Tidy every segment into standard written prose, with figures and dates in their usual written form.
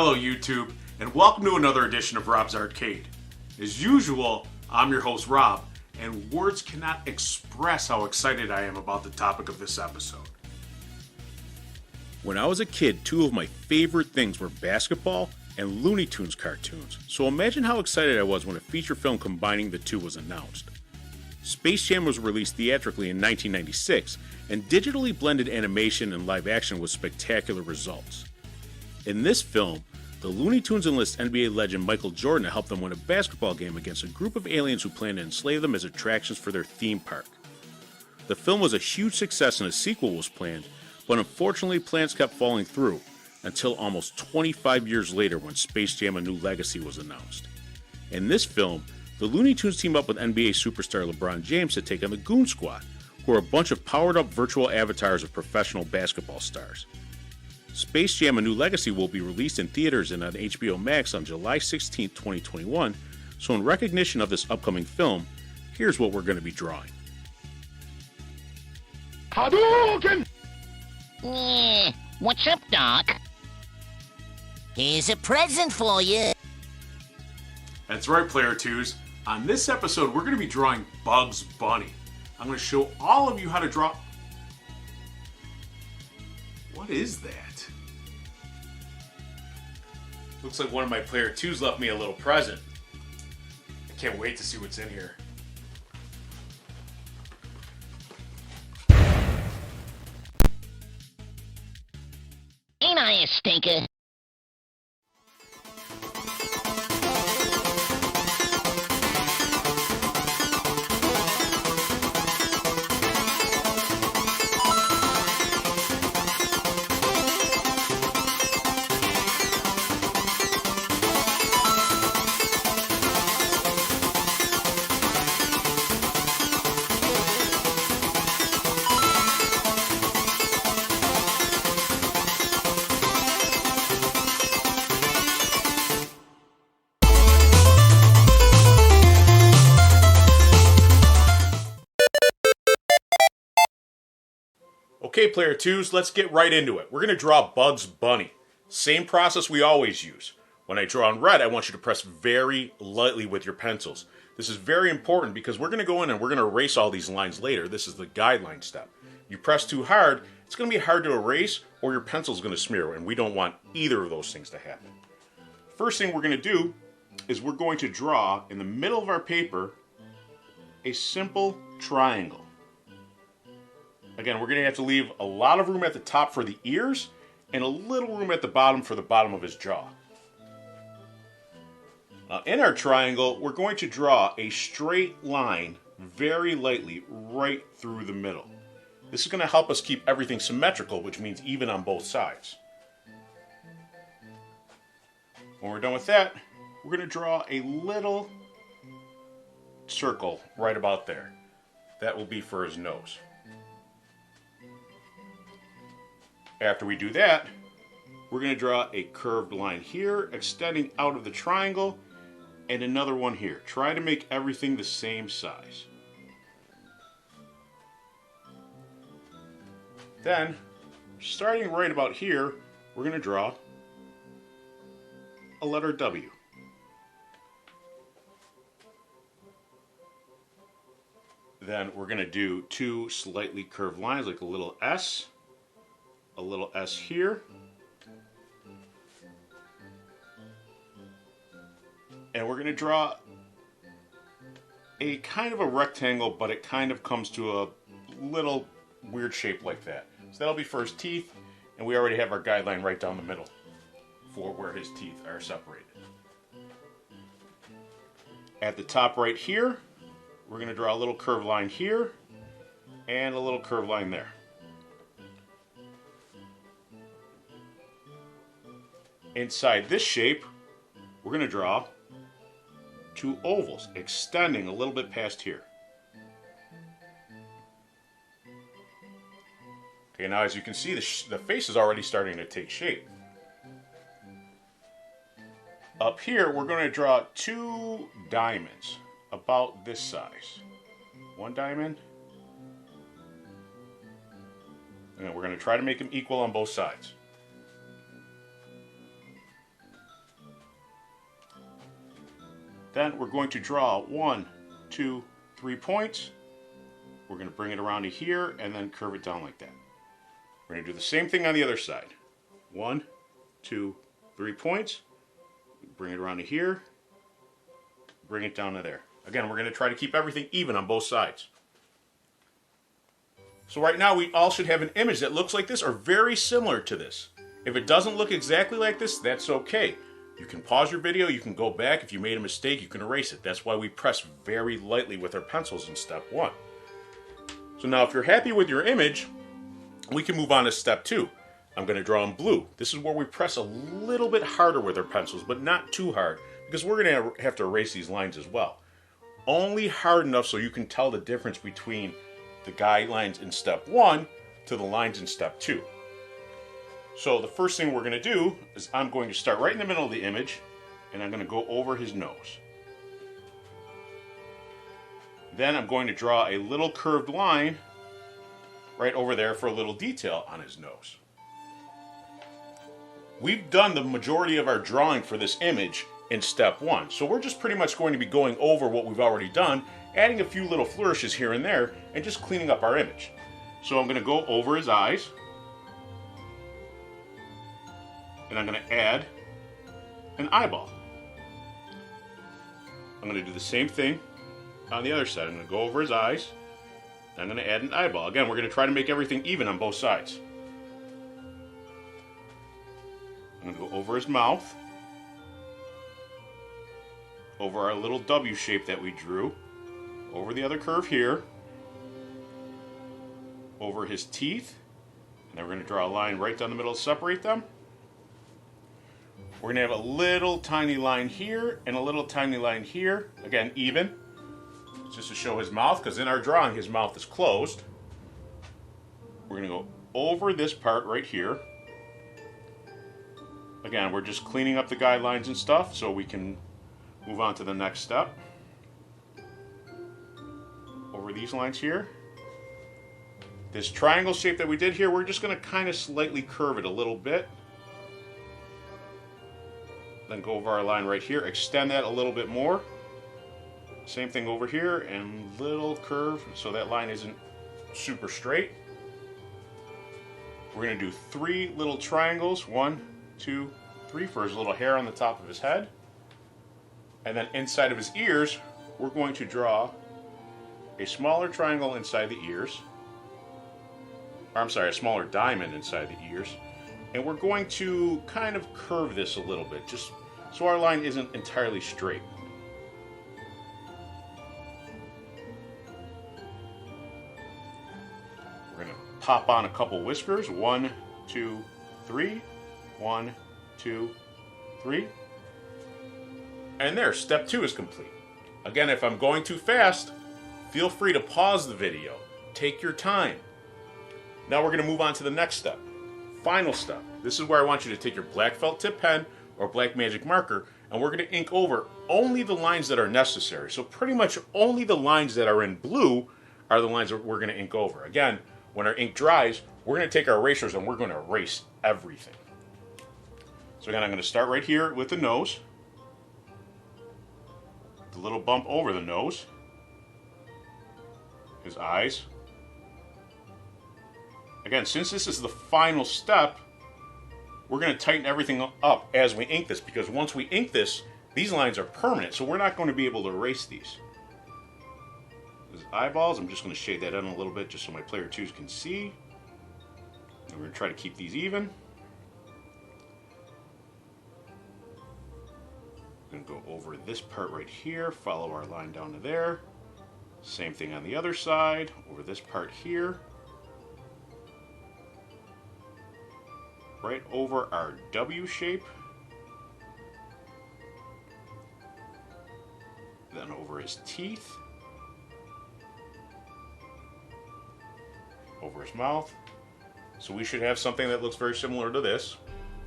Hello YouTube, and welcome to another edition of Rob's Arcade. As usual, I'm your host Rob, and words cannot express how excited I am about the topic of this episode. When I was a kid, two of my favorite things were basketball and Looney Tunes cartoons, so imagine how excited I was when a feature film combining the two was announced. Space Jam was released theatrically in 1996, and digitally blended animation and live action with spectacular results. In this film, the Looney Tunes enlist NBA legend Michael Jordan to help them win a basketball game against a group of aliens who plan to enslave them as attractions for their theme park. The film was a huge success and a sequel was planned, but unfortunately plans kept falling through until almost 25 years later when Space Jam: A New Legacy was announced. In this film, the Looney Tunes team up with NBA superstar LeBron James to take on the Goon Squad, who are a bunch of powered-up virtual avatars of professional basketball stars. Space Jam: A New Legacy will be released in theaters and on HBO Max on July 16, 2021, so in recognition of this upcoming film, here's what we're going to be drawing. Hadouken! Yeah, what's up, Doc? Here's a present for you. That's right, Player 2s. On this episode, we're going to be drawing Bugs Bunny. I'm going to show all of you how to draw... What is that? Looks like one of my Player 2s left me a little present. I can't wait to see what's in here. Ain't I a stinker? Okay, Player 2s, let's get right into it. We're going to draw Bugs Bunny. Same process we always use. When I draw in red, I want you to press very lightly with your pencils. This is very important because we're going to go in and we're going to erase all these lines later. This is the guideline step. You press too hard, it's going to be hard to erase or your pencil's going to smear, and we don't want either of those things to happen. First thing we're going to do is we're going to draw in the middle of our paper a simple triangle. Again, we're going to have to leave a lot of room at the top for the ears and a little room at the bottom for the bottom of his jaw. Now, in our triangle, we're going to draw a straight line very lightly right through the middle. This is going to help us keep everything symmetrical, which means even on both sides. When we're done with that, we're going to draw a little circle right about there. That will be for his nose. After we do that, we're going to draw a curved line here, extending out of the triangle, and another one here. Try to make everything the same size. Then, starting right about here, we're going to draw a letter W. Then we're going to do two slightly curved lines, like a little S. A little S here, and we're going to draw a kind of a rectangle, but it kind of comes to a little weird shape like that. So that'll be for his teeth, and we already have our guideline right down the middle for where his teeth are separated. At the top right here, we're going to draw a little curved line here and a little curved line there. Inside this shape, we're going to draw two ovals, extending a little bit past here. Okay, now as you can see, the face is already starting to take shape. Up here, we're going to draw two diamonds, about this size. One diamond, and we're going to try to make them equal on both sides. Then we're going to draw 1, 2, 3 points. We're going to bring it around to here and then curve it down like that. We're going to do the same thing on the other side. 1, 2, 3 points. Bring it around to here. Bring it down to there. Again, we're going to try to keep everything even on both sides. So right now we all should have an image that looks like this or very similar to this. If it doesn't look exactly like this, that's okay. You can pause your video, you can go back. If you made a mistake, you can erase it. That's why we press very lightly with our pencils in step 1. So now if you're happy with your image, we can move on to step 2. I'm going to draw in blue. This is where we press a little bit harder with our pencils, but not too hard, because we're going to have to erase these lines as well. Only hard enough so you can tell the difference between the guidelines in step 1 to the lines in step 2. So the first thing we're going to do is I'm going to start right in the middle of the image, and I'm going to go over his nose. Then I'm going to draw a little curved line right over there for a little detail on his nose. We've done the majority of our drawing for this image in step 1, so we're just pretty much going to be going over what we've already done, adding a few little flourishes here and there, and just cleaning up our image. So I'm going to go over his eyes, and I'm going to add an eyeball. I'm going to do the same thing on the other side. I'm going to go over his eyes, and I'm going to add an eyeball. Again, we're going to try to make everything even on both sides. I'm going to go over his mouth, over our little W shape that we drew, over the other curve here, over his teeth, and then we're going to draw a line right down the middle to separate them. We're going to have a little tiny line here and a little tiny line here, again even, just to show his mouth, because in our drawing his mouth is closed. We're going to go over this part right here. Again, we're just cleaning up the guidelines and stuff so we can move on to the next step. Over these lines here. This triangle shape that we did here, we're just going to kind of slightly curve it a little bit. Then go over our line right here, extend that a little bit more. Same thing over here, and little curve so that line isn't super straight. We're going to do 3 little triangles, 1, 2, 3 for his little hair on the top of his head. And then inside of his ears, we're going to draw a smaller triangle inside the ears. Or I'm sorry, a smaller diamond inside the ears. And we're going to kind of curve this a little bit, just so our line isn't entirely straight. We're going to pop on a couple whiskers. 1, 2, 3. 1, 2, 3. And there, step 2 is complete. Again, if I'm going too fast, feel free to pause the video. Take your time. Now we're going to move on to the next step. Final step. This is where I want you to take your black felt tip pen or black magic marker, and we're going to ink over only the lines that are necessary. So pretty much only the lines that are in blue are the lines that we're going to ink over. Again, when our ink dries, we're going to take our erasers and we're going to erase everything. So again, I'm going to start right here with the nose. The little bump over the nose. His eyes. Again, since this is the final step, we're going to tighten everything up as we ink this, because once we ink this, these lines are permanent, so we're not going to be able to erase these. His eyeballs, I'm just going to shade that in a little bit just so my player 2s can see. And we're going to try to keep these even. We're going to go over this part right here, follow our line down to there. Same thing on the other side, over this part here. Right over our W shape. Then over his teeth. Over his mouth. So we should have something that looks very similar to this.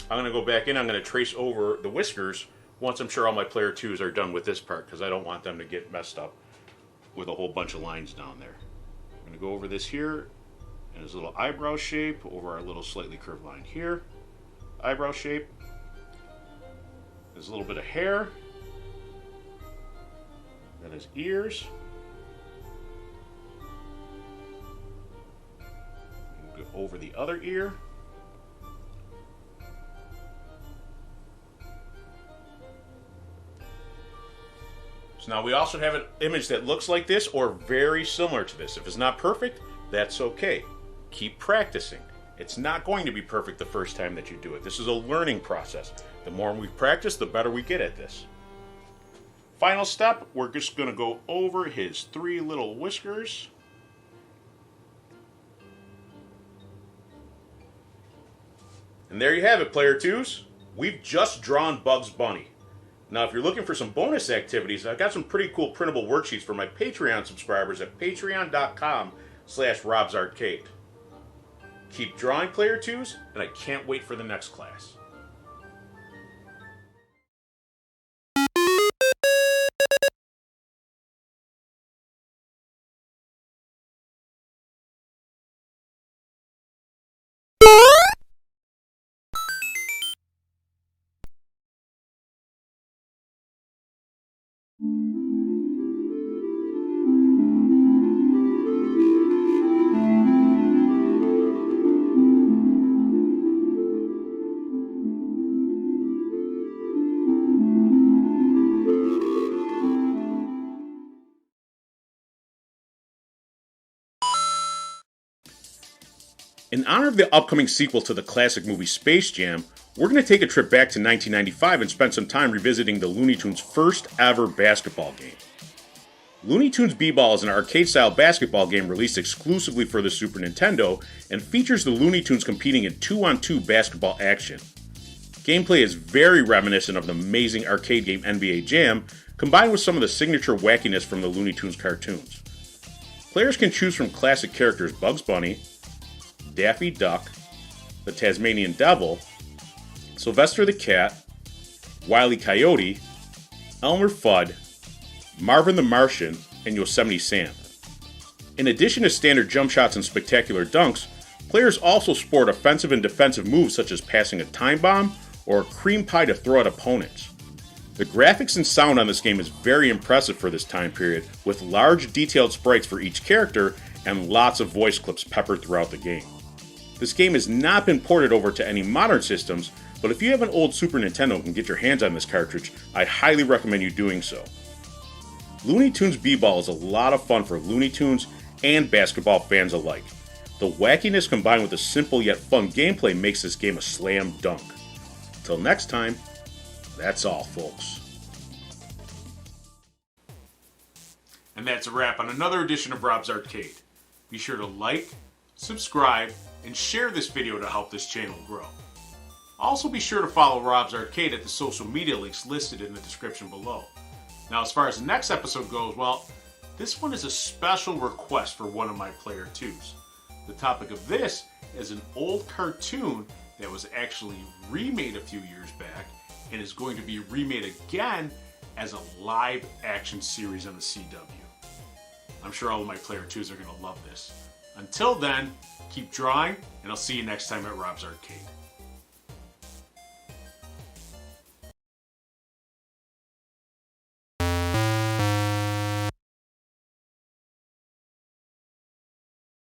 I'm going to go back in, I'm going to trace over the whiskers once I'm sure all my player 2s are done with this part, because I don't want them to get messed up with a whole bunch of lines down there. I'm going to go over this here and his little eyebrow shape, over our little slightly curved line here. Eyebrow shape. There's a little bit of hair. Then his ears. Go over the other ear. So now we also have an image that looks like this or very similar to this. If it's not perfect, that's okay. Keep practicing. It's not going to be perfect the first time that you do it. This is a learning process. The more we practice, the better we get at this. Final step, we're just going to go over his 3 little whiskers. And there you have it, Player 2s. We've just drawn Bugs Bunny. Now, if you're looking for some bonus activities, I've got some pretty cool printable worksheets for my Patreon subscribers at patreon.com/RobsArtcade. Keep drawing, Player 2s, and I can't wait for the next class. In honor of the upcoming sequel to the classic movie Space Jam, we're going to take a trip back to 1995 and spend some time revisiting the Looney Tunes' first ever basketball game. Looney Tunes B-Ball is an arcade-style basketball game released exclusively for the Super Nintendo and features the Looney Tunes competing in 2-on-2 basketball action. Gameplay is very reminiscent of the amazing arcade game NBA Jam, combined with some of the signature wackiness from the Looney Tunes cartoons. Players can choose from classic characters Bugs Bunny, Daffy Duck, the Tasmanian Devil, Sylvester the Cat, Wile E. Coyote, Elmer Fudd, Marvin the Martian, and Yosemite Sam. In addition to standard jump shots and spectacular dunks, players also sport offensive and defensive moves such as passing a time bomb or a cream pie to throw at opponents. The graphics and sound on this game is very impressive for this time period, with large detailed sprites for each character and lots of voice clips peppered throughout the game. This game has not been ported over to any modern systems, but if you have an old Super Nintendo and can get your hands on this cartridge, I highly recommend you doing so. Looney Tunes B-Ball is a lot of fun for Looney Tunes and basketball fans alike. The wackiness combined with the simple yet fun gameplay makes this game a slam dunk. Until next time, that's all, folks. And that's a wrap on another edition of Rob's Arcade. Be sure to like, subscribe, and share this video to help this channel grow. Also be sure to follow Rob's Arcade at the social media links listed in the description below. Now, as far as the next episode goes, well, this one is a special request for one of my Player 2s. The topic of this is an old cartoon that was actually remade a few years back and is going to be remade again as a live action series on the CW. I'm sure all of my Player 2s are going to love this. Until then, keep drawing, and I'll see you next time at Rob's Arcade.